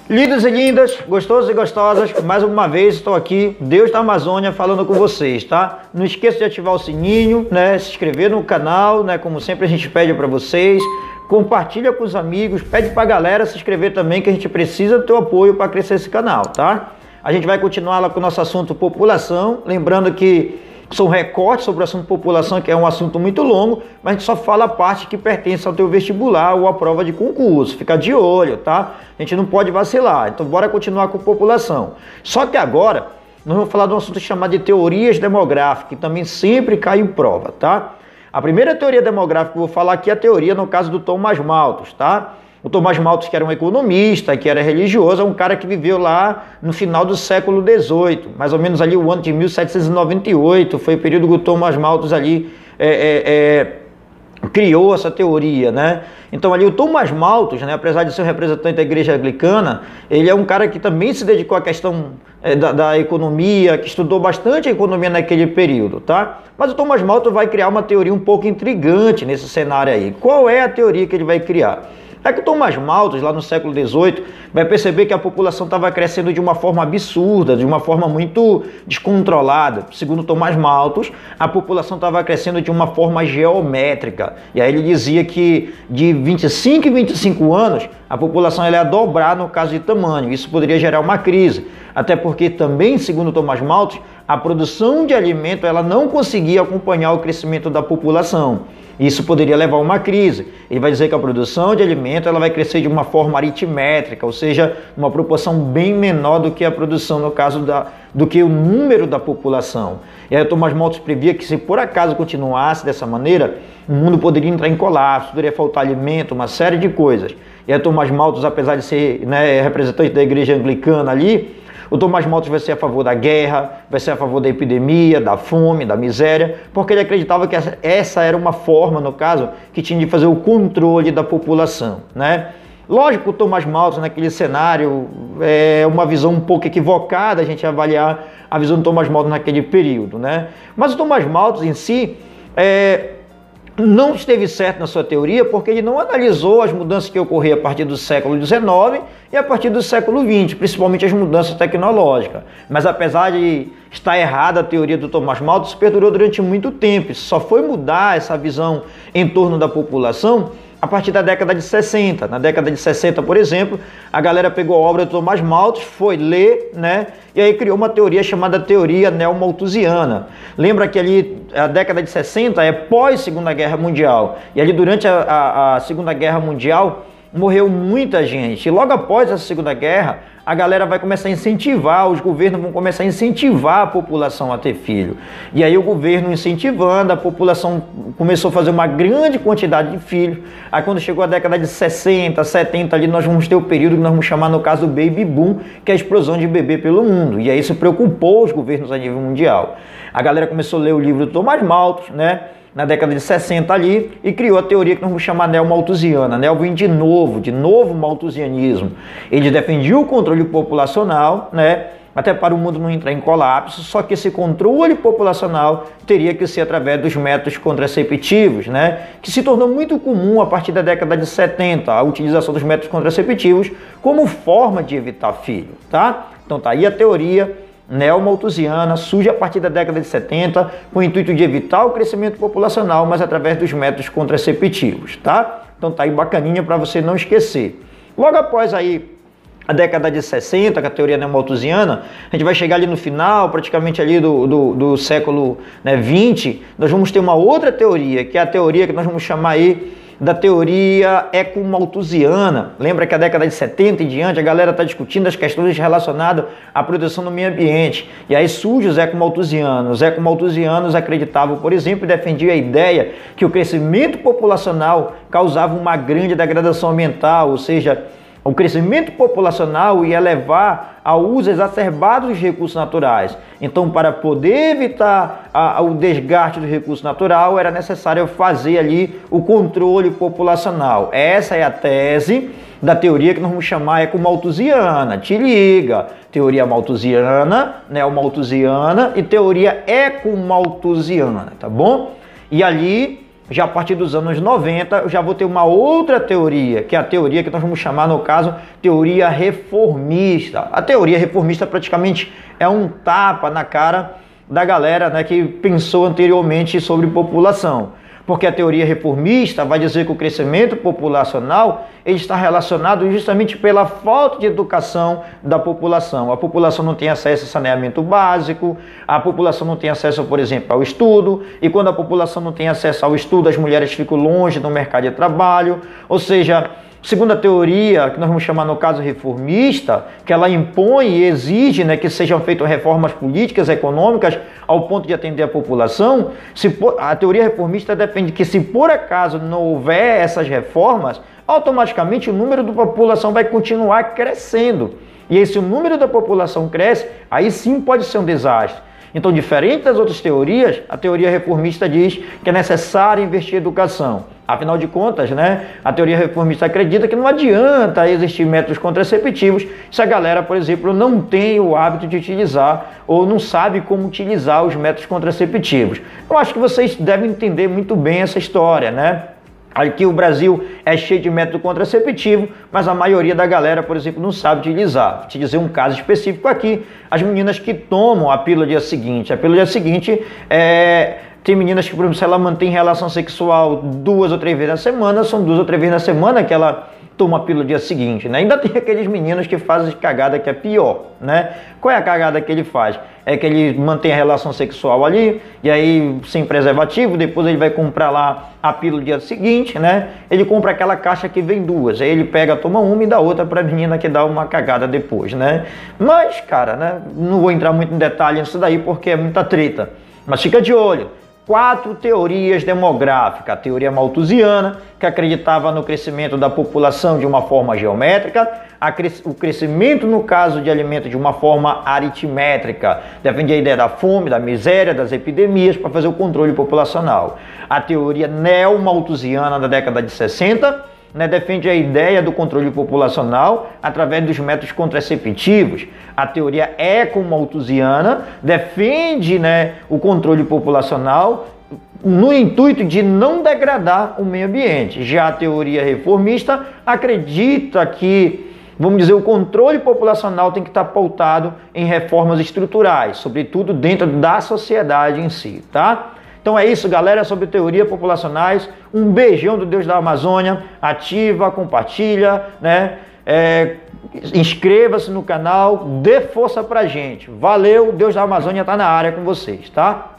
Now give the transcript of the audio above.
Lindos e lindas, gostosos e gostosas, mais uma vez estou aqui, Deus da Amazônia, falando com vocês, tá? Não esqueça de ativar o sininho, né? Se inscrever no canal, né? Como sempre a gente pede para vocês. Compartilha com os amigos, pede pra galera se inscrever também, que a gente precisa do teu apoio para crescer esse canal, tá? A gente vai continuar lá com o nosso assunto população, lembrando que são recortes sobre o assunto população, que é um assunto muito longo, mas a gente só fala a parte que pertence ao teu vestibular ou à prova de concurso. Fica de olho, tá? A gente não pode vacilar. Então bora continuar com população. Só que agora nós vamos falar de um assunto chamado de teorias demográficas, que também sempre cai em prova, tá? A primeira teoria demográfica que eu vou falar aqui é a teoria no caso do Thomas Malthus, tá? O Thomas Malthus, que era um economista, que era religioso, é um cara que viveu lá no final do século XVIII, mais ou menos ali o ano de 1798, foi o período que o Thomas Malthus ali criou essa teoria, né? Então ali o Thomas Malthus, né, apesar de ser um representante da igreja anglicana, ele é um cara que também se dedicou à questão da economia, que estudou bastante a economia naquele período, tá? Mas o Thomas Malthus vai criar uma teoria um pouco intrigante nesse cenário aí. Qual é a teoria que ele vai criar? É que o Thomas Malthus, lá no século XVIII, vai perceber que a população estava crescendo de uma forma absurda, de uma forma muito descontrolada. Segundo Thomas Malthus, a população estava crescendo de uma forma geométrica. E aí ele dizia que de 25 em 25 anos, a população ia dobrar no caso de tamanho. Isso poderia gerar uma crise. Até porque também, segundo Thomas Malthus, a produção de alimento ela não conseguia acompanhar o crescimento da população. Isso poderia levar a uma crise. Ele vai dizer que a produção de alimento ela vai crescer de uma forma aritmétrica, ou seja, uma proporção bem menor do que a produção, no caso do que o número da população. E aí o Thomas Malthus previa que se por acaso continuasse dessa maneira, o mundo poderia entrar em colapso, poderia faltar alimento, uma série de coisas. E aí Thomas Malthus, apesar de ser, né, representante da igreja anglicana ali, o Thomas Malthus vai ser a favor da guerra, vai ser a favor da epidemia, da fome, da miséria, porque ele acreditava que essa era uma forma, no caso, que tinha de fazer o controle da população, né? Lógico, o Thomas Malthus naquele cenário é uma visão um pouco equivocada a gente avaliar a visão do Thomas Malthus naquele período, né? Mas o Thomas Malthus em si não esteve certo na sua teoria porque ele não analisou as mudanças que ocorriam a partir do século XIX e a partir do século XX, principalmente as mudanças tecnológicas. Mas apesar de estar errada a teoria do Thomas Malthus, perdurou durante muito tempo. Só foi mudar essa visão em torno da população a partir da década de 60. Na década de 60, por exemplo, a galera pegou a obra do Thomas Malthus, foi ler, né? E aí criou uma teoria chamada teoria neomalthusiana. Lembra que ali a década de 60 é pós-Segunda Guerra Mundial. E ali durante a Segunda Guerra Mundial morreu muita gente. E logo após a Segunda Guerra, a galera vai começar a incentivar, os governos vão começar a incentivar a população a ter filho. E aí o governo incentivando, a população começou a fazer uma grande quantidade de filhos. Aí quando chegou a década de 60, 70, ali nós vamos ter o período que nós vamos chamar no caso do Baby Boom, que é a explosão de bebê pelo mundo. E aí isso preocupou os governos a nível mundial. A galera começou a ler o livro do Thomas Malthus, né? Na década de 60 ali, e criou a teoria que nós vamos chamar neomalthusiana. Neo vem de novo malthusianismo. Eles defendiam o controle populacional, né, até para o mundo não entrar em colapso, só que esse controle populacional teria que ser através dos métodos contraceptivos, né, que se tornou muito comum a partir da década de 70, a utilização dos métodos contraceptivos como forma de evitar filho, tá? Então tá aí a teoria neomalthusiana, surge a partir da década de 70 com o intuito de evitar o crescimento populacional, mas através dos métodos contraceptivos, tá? Então tá aí bacaninha para você não esquecer. Logo após aí a década de 60, com a teoria neomalthusiana, a gente vai chegar ali no final, praticamente ali do século, né, 20, nós vamos ter uma outra teoria, que é a teoria que nós vamos chamar aí da teoria ecomalthusiana. Lembra que a década de 70 em diante a galera está discutindo as questões relacionadas à proteção do meio ambiente. E aí surge os ecomalthusianos. Os ecomalthusianos acreditavam, por exemplo, e defendiam a ideia que o crescimento populacional causava uma grande degradação ambiental, ou seja, o crescimento populacional ia levar ao uso exacerbado dos recursos naturais. Então, para poder evitar o desgaste do recurso natural, era necessário fazer ali o controle populacional. Essa é a tese da teoria que nós vamos chamar ecomalthusiana. Te liga! Teoria malthusiana, neomalthusiana e teoria ecomalthusiana, tá bom? E ali já a partir dos anos 90, eu já vou ter uma outra teoria, que é a teoria que nós vamos chamar, no caso, teoria reformista. A teoria reformista praticamente é um tapa na cara da galera, né, que pensou anteriormente sobre população. Porque a teoria reformista vai dizer que o crescimento populacional ele está relacionado justamente pela falta de educação da população. A população não tem acesso a saneamento básico, a população não tem acesso, por exemplo, ao estudo, e quando a população não tem acesso ao estudo, as mulheres ficam longe do mercado de trabalho, ou seja, segundo a teoria, que nós vamos chamar no caso reformista, que ela impõe e exige, né, que sejam feitas reformas políticas, econômicas, ao ponto de atender a população, a teoria reformista defende que se por acaso não houver essas reformas, automaticamente o número da população vai continuar crescendo. E aí, se o número da população cresce, aí sim pode ser um desastre. Então, diferente das outras teorias, a teoria reformista diz que é necessário investir em educação. Afinal de contas, né, a teoria reformista acredita que não adianta existir métodos contraceptivos se a galera, por exemplo, não tem o hábito de utilizar ou não sabe como utilizar os métodos contraceptivos. Eu acho que vocês devem entender muito bem essa história, né? Aqui o Brasil é cheio de método contraceptivo, mas a maioria da galera, por exemplo, não sabe utilizar. Vou te dizer um caso específico aqui, as meninas que tomam a pílula dia seguinte. A pílula dia seguinte tem meninas que, por exemplo, se ela mantém relação sexual 2 ou 3 vezes na semana, são 2 ou 3 vezes na semana que ela toma a pílula dia seguinte, né? Ainda tem aqueles meninos que fazem cagada que é pior, né? Qual é a cagada que ele faz? É que ele mantém a relação sexual ali, e aí sem preservativo, depois ele vai comprar lá a pílula dia seguinte, né? Ele compra aquela caixa que vem 2, aí ele pega, toma uma e dá outra pra menina que dá uma cagada depois, né? Mas, cara, né? Não vou entrar muito em detalhe nisso daí porque é muita treta, mas fica de olho. 4 teorias demográficas. A teoria malthusiana, que acreditava no crescimento da população de uma forma geométrica, o crescimento, no caso de alimento, de uma forma aritmétrica. Defendia a ideia da fome, da miséria, das epidemias, para fazer o controle populacional. A teoria neo-malthusiana da década de 60, né, defende a ideia do controle populacional através dos métodos contraceptivos. A teoria eco-malthusiana defende, né, o controle populacional no intuito de não degradar o meio ambiente. Já a teoria reformista acredita que, vamos dizer, o controle populacional tem que estar pautado em reformas estruturais, sobretudo dentro da sociedade em si, tá? Então é isso, galera, sobre teoria populacionais. Um beijão do Deus da Amazônia. Ativa, compartilha, né? Inscreva-se no canal, dê força pra gente. Valeu, Deus da Amazônia tá na área com vocês, tá?